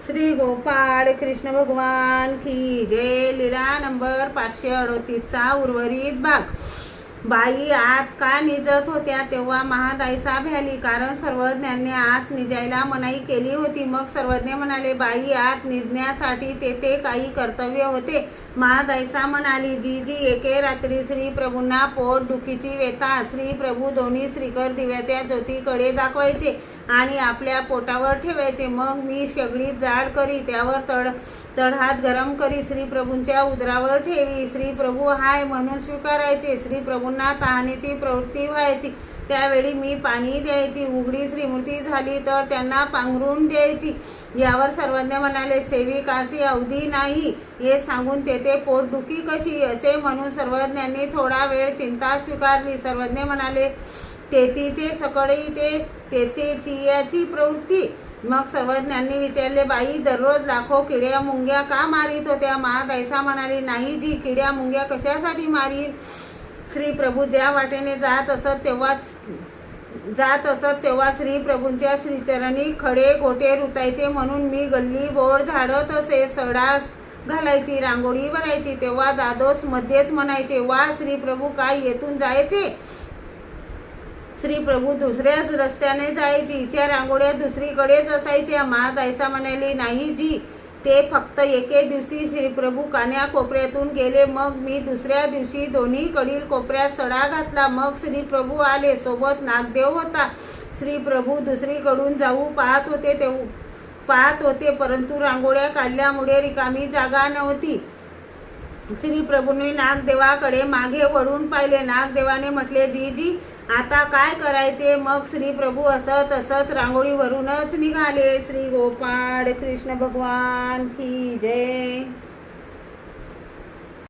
श्री गोपाळ कृष्ण भगवान की जय. लीला नंबर 538चा उर्वरित भाग. बाई आत का निजत होत्या तेव्हा महादायसा भ्याली, कारण सर्वज्ञांनी आत निजायला मनाई केली होती. मग सर्वज्ञ म्हणाले, बाई आत निजण्यासाठी तेथे काही कर्तव्य होते. महादायसा म्हणाली, जी जी एके रात्री श्री प्रभूंना पोट दुखीची व्यथा श्री प्रभू दोन्ही श्रीकर दिव्याच्या ज्योतीकडे दाखवायचे आणि आपल्या पोटावर ठेवायचे. मग मी शेगडीत जाळ करी, त्यावर तळहात गरम करी श्री प्रभूंच्या उदरावर ठेवी. श्री प्रभू हाय म्हणून स्वीकारायचे. श्री प्रभूंना तहानेची प्रवृत्ती व्हायची, त्यावेळी मी पाणी द्यायची. उघडी श्रीमूर्ती झाली तर त्यांना पांघरून द्यायची. यावर सर्वज्ञ म्हणाले, सेविकासी अवधी नाही हे सांगून तेथे पोटदुखी कशी, असे म्हणून सर्वज्ञांनी थोडा वेळ चिंता स्वीकारली. सर्वज्ञ म्हणाले, तेथीचे सकळी तेथे चियाची प्रवृत्ती. मग सर्वज्ञांनी विचारले, बाई दररोज लाखो किड्या मुंग्या का मारित होत्या? महादायसा म्हणाली, नाही जी, किड्या मुंग्या कशासाठी मारील? श्री प्रभू ज्या वाटेने जात असत तेव्हा श्री प्रभूंच्या श्रीचरणी खडे गोटे रुतायचे, म्हणून मी गल्ली बोळ झाडत असे, सडा घालायची, रांगोळी भरायची. तेव्हा दादोस मध्येच म्हणायचे, वा श्री प्रभू काय येथून जायचे? श्री प्रभू दुसऱ्याच रस्त्याने जायची. हिच्या रांगोळ्या दुसरीकडेच असायच्या. महादायसा म्हणाली, नाही जी, ते फक्त एके दिवशी श्रीप्रभू कान्या कोपऱ्यातून गेले. मग मी दुसऱ्या दिवशी दोन्हीकडील कोपऱ्यात सडा घातला. मग श्रीप्रभू आले, सोबत नागदेव होता. श्रीप्रभू दुसरीकडून जाऊ पाहत होते, परंतु रांगोळ्या काढल्यामुळे रिकामी जागा नव्हती. श्रीप्रभूंनी नागदेवाकडे मागे वळून पाहिले. नागदेवाने म्हटले, जी जी, आता काय करायचे? मग श्री प्रभू असत रांगोळीवरूनच निघाले. श्री गोपाळ कृष्ण भगवान की जय.